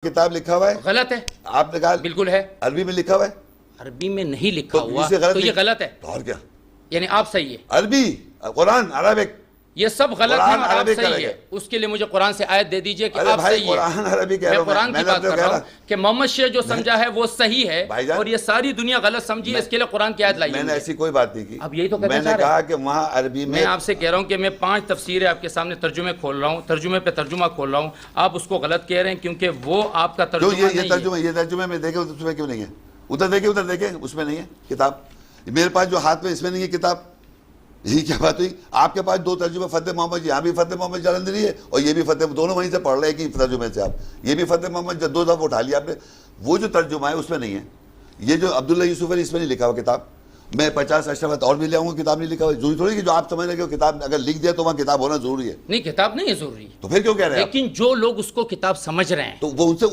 کتاب لکھا ہوا ہے غلط ہے. آپ نے کہا بالکل ہے. عربی میں لکھا ہوا ہے. عربی میں نہیں لکھا ہوا تو یہ غلط ہے. اور کیا یعنی آپ صحیح ہے. عربی قرآن عربک یہ سب غلط ہے اور آپ عربی صحیح ہے. اس کے لیے مجھے قرآن سے آیت دے دیجئے کہ آپ صحیح ہے. قرآن عربی کہہ میں رہا ہوں. قرآن کی بات کر رہا ہوں کہ محمد شیخ جو سمجھا ہے وہ صحیح ہے اور یہ ساری دنیا غلط سمجھی ہے. اس کے لیے قرآن کی آیت لائی. میں نے ایسی کوئی بات نہیں کی. اب یہی تو میں نے کہا کہ وہاں عربی میں آپ سے کہہ رہا ہوں کہ میں 5 تفسیریں آپ کے سامنے ترجمے کھول رہا ہوں, ترجمے پہ ترجمہ کھول رہا ہوں. آپ اس کو غلط کہہ رہے ہیں کیونکہ وہ آپ کا ترجمہ نہیں ہے. یہ ترجمے میں دیکھیں اس میں کیوں نہیں ہے. ادھر دیکھیں اس میں نہیں ہے کتاب. میرے پاس جو ہاتھ میں اس میں نہیں ہے کتاب. یہی کیا بات ہوئی. آپ کے پاس 2 ترجمے فتح محمد, یہاں بھی فتح محمد جلندری ہے اور یہ بھی فتح, دونوں وہیں سے پڑھ رہے ہیں کہ ترجمے سے. آپ یہ بھی فتح محمد 2 دفعہ اٹھا لیا آپ نے. وہ جو ترجمہ ہے اس میں نہیں ہے. یہ جو عبداللہ یوسف علی اس میں نہیں لکھا ہوا کتاب. میں 50 اشرفت اور بھی لے آؤں گا, کتاب نہیں لکھا ہوا. ضروری تھوڑی کہ جو آپ سمجھ رہے کہ کتاب اگر لکھ دیا تو وہاں کتاب ہونا ضروری ہے. نہیں, کتاب نہیں ہے ضروری, تو پھر کیوں کہہ رہے ہیں. لیکن جو لوگ اس کو کتاب سمجھ رہے ہیں تو وہ ان سے